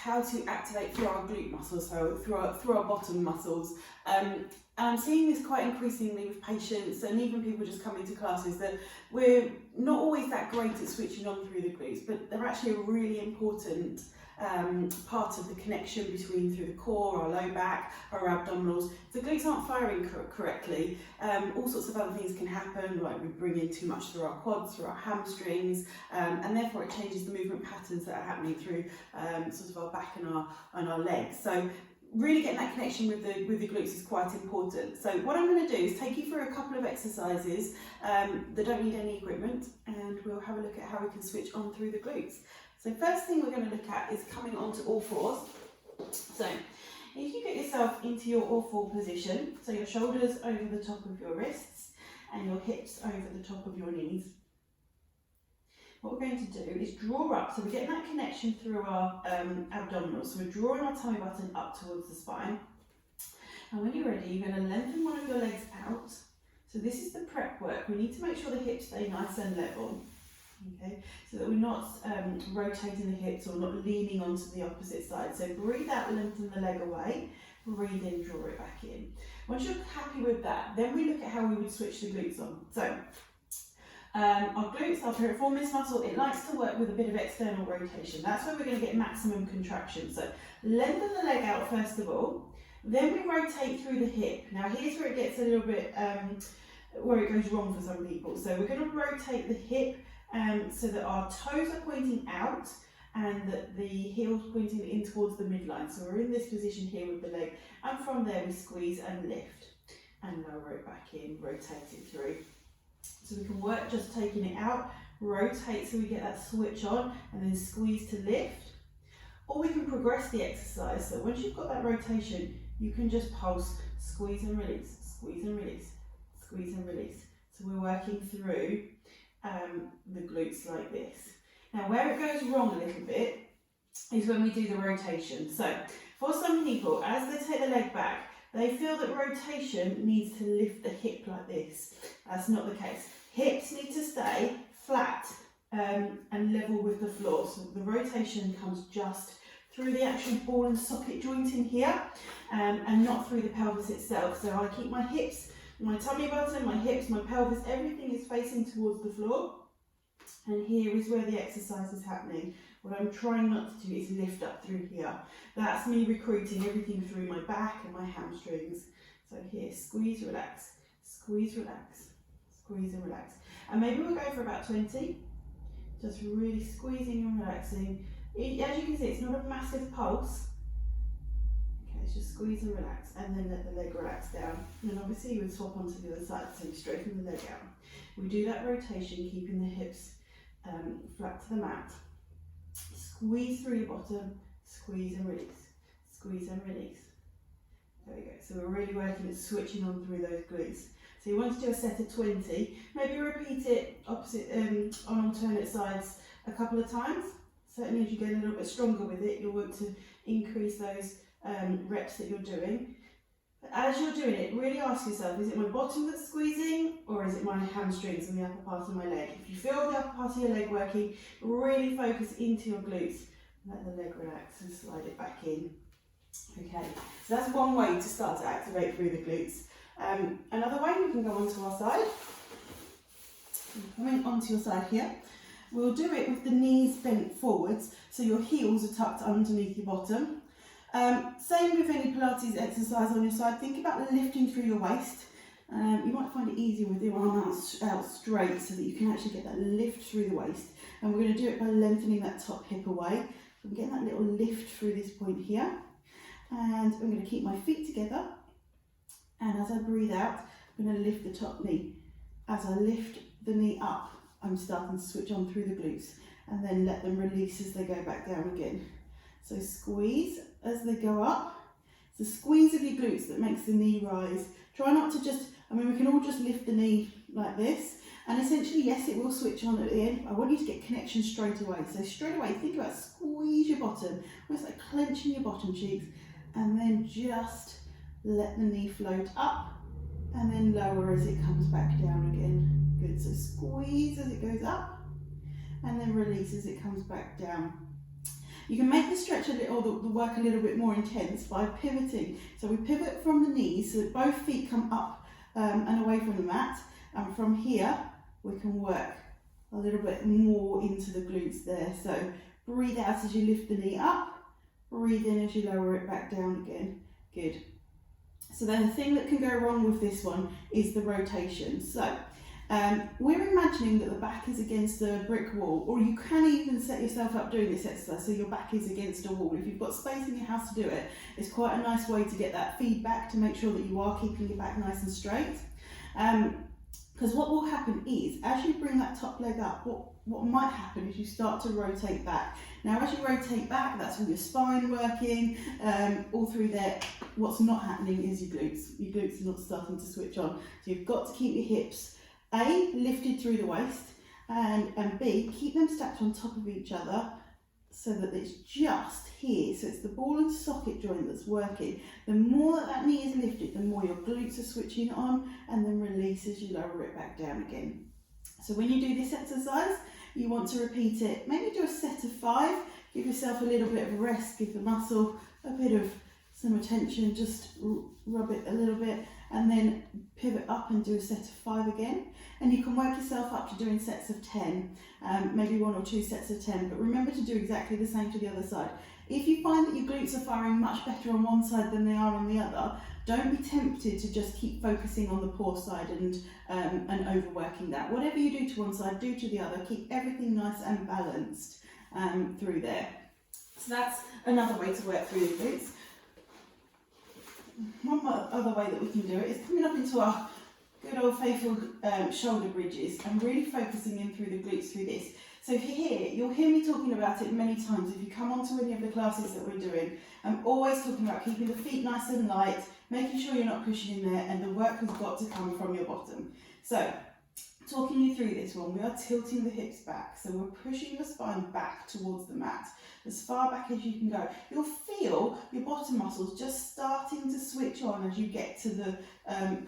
how to activate through our glute muscles, so through our bottom muscles. And I'm seeing this quite increasingly with patients and even people just coming to classes, that we're not always that great at switching on through the glutes, but they're actually a really important part of the connection between through the core, our low back, our abdominals. If the glutes aren't firing correctly, all sorts of other things can happen, like we bring in too much through our quads, through our hamstrings, and therefore it changes the movement patterns that are happening through sort of our back and our legs. So really getting that connection with the glutes is quite important. So what I'm going to do is take you through a couple of exercises that don't need any equipment, and we'll have a look at how we can switch on through the glutes. So first thing we're going to look at is coming onto all fours. So if you get yourself into your all four position, so your shoulders over the top of your wrists and your hips over the top of your knees, what we're going to do is draw up, so we're getting that connection through our abdominals. So we're drawing our tummy button up towards the spine. And when you're ready, you're going to lengthen one of your legs out. So this is the prep work. We need to make sure the hips stay nice and level. Okay, so that we're not rotating the hips or not leaning onto the opposite side. So breathe out, lengthen the leg away, breathe in, draw it back in. Once you're happy with that, then we look at how we would switch the glutes on. So our glutes, our piriformis muscle, it likes to work with a bit of external rotation. That's where we're going to get maximum contraction. So lengthen the leg out first of all, then we rotate through the hip. Now here's where it gets a little bit, where it goes wrong for some people. So we're going to rotate the hip so that our toes are pointing out and that the heel's pointing in towards the midline. So we're in this position here with the leg, and from there we squeeze and lift and lower it back in, rotate it through. So we can work just taking it out, rotate so we get that switch on, and then squeeze to lift. Or we can progress the exercise. So once you've got that rotation, you can just pulse, squeeze and release, squeeze and release, squeeze and release. So we're working through the glutes like this. Now where it goes wrong a little bit is when we do the rotation. So for some people, as they take the leg back, they feel that rotation needs to lift the hip like this. That's not the case. Hips need to stay flat and level with the floor. So the rotation comes just through the actual ball and socket joint in here and not through the pelvis itself. So I keep my hips, my tummy button, my hips, my pelvis, everything is facing towards the floor. And here is where the exercise is happening. What I'm trying not to do is lift up through here. That's me recruiting everything through my back and my hamstrings. So here, squeeze, relax, squeeze, relax, squeeze and relax. And maybe we'll go for about 20. Just really squeezing and relaxing. As you can see, it's not a massive pulse. Okay, it's just squeeze and relax, and then let the leg relax down. And then obviously you would swap onto the other side, so you straighten the leg out. We do that rotation, keeping the hips flat to the mat. Squeeze through your bottom, squeeze and release, squeeze and release. There we go. So we're really working at switching on through those glutes. So you want to do a set of 20. Maybe repeat it opposite on alternate sides a couple of times. Certainly as you get a little bit stronger with it, you'll want to increase those reps that you're doing. But as you're doing it, really ask yourself, is it my bottom that's squeezing, or is it my hamstrings and the upper part of my leg? If you feel the upper part of your leg working, really focus into your glutes. Let the leg relax and slide it back in. Okay, so that's one way to start to activate through the glutes. Another way, we can go onto our side. Coming onto your side here. We'll do it with the knees bent forwards, so your heels are tucked underneath your bottom. Same with any Pilates exercise on your side. Think about lifting through your waist. You might find it easier with your arm out straight so that you can actually get that lift through the waist. And we're going to do it by lengthening that top hip away. So I'm getting that little lift through this point here. And I'm going to keep my feet together. And as I breathe out, I'm going to lift the top knee. As I lift the knee up, I'm starting to switch on through the glutes, and then let them release as they go back down again. So squeeze as they go up. It's the squeeze of your glutes that makes the knee rise. Try not to just, we can all just lift the knee like this, and essentially, yes, it will switch on at the end. I want you to get connection straight away. So straight away, think about squeeze your bottom, almost like clenching your bottom cheeks, and then just let the knee float up, and then lower as it comes back down again. Good, so squeeze as it goes up, and then release as it comes back down. You can make the stretch a little, the work a little bit more intense by pivoting. So we pivot from the knees so that both feet come up and away from the mat. And from here, we can work a little bit more into the glutes there. So breathe out as you lift the knee up. Breathe in as you lower it back down again. Good. So then the thing that can go wrong with this one is the rotation. So we're imagining that the back is against a brick wall, or you can even set yourself up doing this exercise so your back is against a wall. If you've got space in your house to do it, it's quite a nice way to get that feedback to make sure that you are keeping your back nice and straight. Because what will happen is, as you bring that top leg up, what might happen is you start to rotate back. Now as you rotate back, that's all your spine working, all through there. What's not happening is your glutes. Your glutes are not starting to switch on. So you've got to keep your hips, A, lifted through the waist, and B, keep them stacked on top of each other so that it's just here. So it's the ball and socket joint that's working. The more that knee is lifted, the more your glutes are switching on, and then release as you lower it back down again. So when you do this exercise, you want to repeat it. Maybe do a set of 5. Give yourself a little bit of rest. Give the muscle a bit of some attention. Just rub it a little bit, and then pivot up and do a set of 5 again. And you can work yourself up to doing sets of 10, maybe 1 or 2 sets of 10, but remember to do exactly the same to the other side. If you find that your glutes are firing much better on one side than they are on the other, don't be tempted to just keep focusing on the poor side and overworking that. Whatever you do to one side, do to the other. Keep everything nice and balanced through there. So that's another way to work through the glutes. One other way that we can do it is coming up into our good old faithful shoulder bridges and really focusing in through the glutes through this. So here, you'll hear me talking about it many times if you come onto any of the classes that we're doing. I'm always talking about keeping the feet nice and light, making sure you're not pushing in there, and the work has got to come from your bottom. So, talking you through this one, we are tilting the hips back. So we're pushing your spine back towards the mat, as far back as you can go. You'll feel your bottom muscles just starting to switch on as you get to the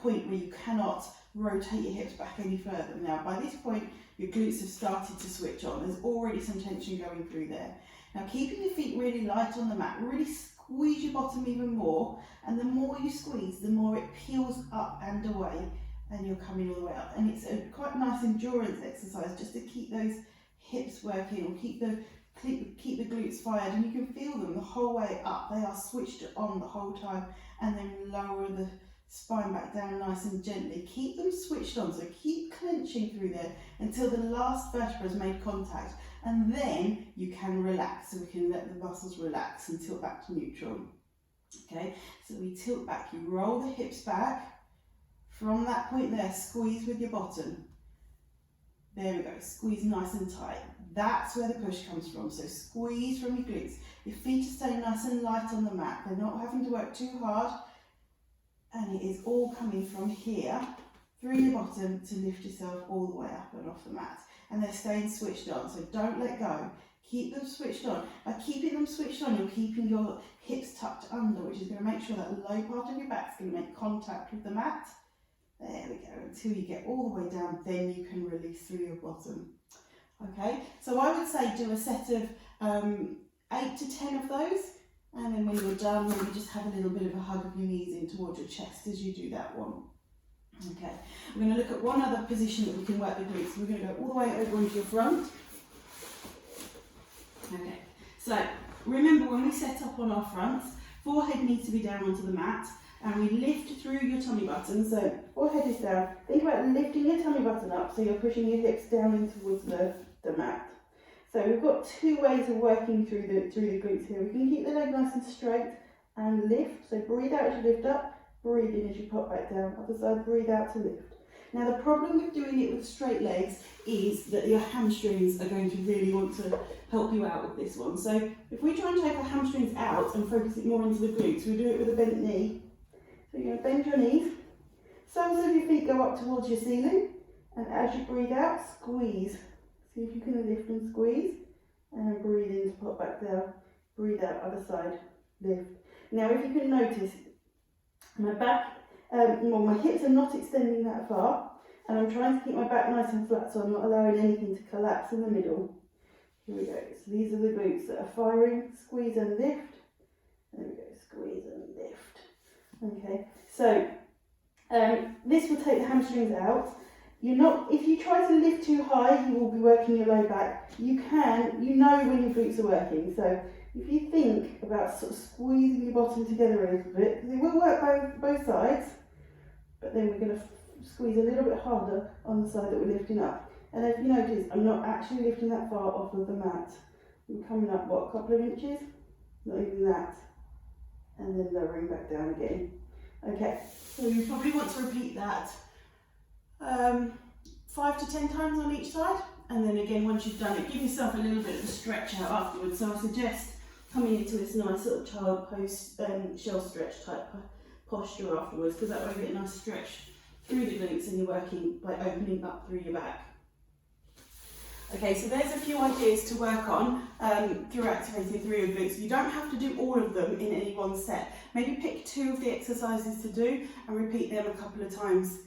point where you cannot rotate your hips back any further. Now, by this point, your glutes have started to switch on. There's already some tension going through there. Now, keeping your feet really light on the mat, really squeeze your bottom even more, and the more you squeeze, the more it peels up and away, and you're coming all the way up. And it's a quite nice endurance exercise just to keep those hips working, or keep the glutes fired, and you can feel them the whole way up. They are switched on the whole time, and then lower the spine back down nice and gently. Keep them switched on, so keep clenching through there until the last vertebra has made contact, and then you can relax. So we can let the muscles relax and tilt back to neutral. Okay, so we tilt back, you roll the hips back. From that point there, squeeze with your bottom. There we go, squeeze nice and tight. That's where the push comes from. So squeeze from your glutes. Your feet are staying nice and light on the mat. They're not having to work too hard. And it is all coming from here, through your bottom, to lift yourself all the way up and off the mat. And they're staying switched on, so don't let go. Keep them switched on. By keeping them switched on, you're keeping your hips tucked under, which is going to make sure that low part of your back is going to make contact with the mat. There we go, until you get all the way down, then you can release through your bottom. Okay, so I would say do a set of 8 to 10 of those. And then when you're done, maybe just have a little bit of a hug of your knees in towards your chest as you do that one. Okay, we're going to look at one other position that we can work the glutes. We're going to go all the way over onto your front. Okay, so remember when we set up on our fronts, forehead needs to be down onto the mat, and we lift through your tummy button. So forehead is down. Think about lifting your tummy button up so you're pushing your hips down in towards the mat. So we've got 2 ways of working through the glutes here. We can keep the leg nice and straight and lift. So breathe out as you lift up, breathe in as you pop back down. Other side, breathe out to lift. Now the problem with doing it with straight legs is that your hamstrings are going to really want to help you out with this one. So if we try and take our hamstrings out and focus it more into the glutes, we do it with a bent knee. So you're going to bend your knees. Soles of your feet go up towards your ceiling, and as you breathe out, squeeze. See if you can lift and squeeze, and breathe in to pop back down. Breathe out, other side, lift. Now if you can notice, my back, my hips are not extending that far, and I'm trying to keep my back nice and flat so I'm not allowing anything to collapse in the middle. Here we go. So these are the glutes that are firing. Squeeze and lift. There we go. Squeeze and lift. Okay. So this will take the hamstrings out. If you try to lift too high, you will be working your low back. You know when your glutes are working. So if you think about sort of squeezing your bottom together a little bit, because it will work both sides, but then we're going to squeeze a little bit harder on the side that we're lifting up. And if you notice, I'm not actually lifting that far off of the mat. I'm coming up, what, a couple of inches? Not even that. And then lowering back down again. Okay. So you probably want to repeat that 5 to 10 times on each side, and then again once you've done it, give yourself a little bit of a stretch out afterwards. So I suggest coming into this nice sort of child pose, shell stretch type posture afterwards, because that way you get a nice stretch through the glutes and you're working by opening up through your back. Okay, so there's a few ideas to work on through activating through your glutes. You don't have to do all of them in any one set. Maybe pick 2 of the exercises to do and repeat them a couple of times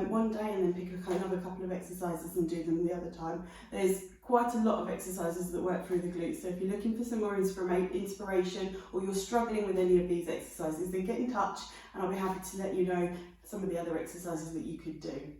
one day, and then pick another couple of exercises and do them the other time. There's quite a lot of exercises that work through the glutes, so if you're looking for some more inspiration or you're struggling with any of these exercises, then get in touch and I'll be happy to let you know some of the other exercises that you could do.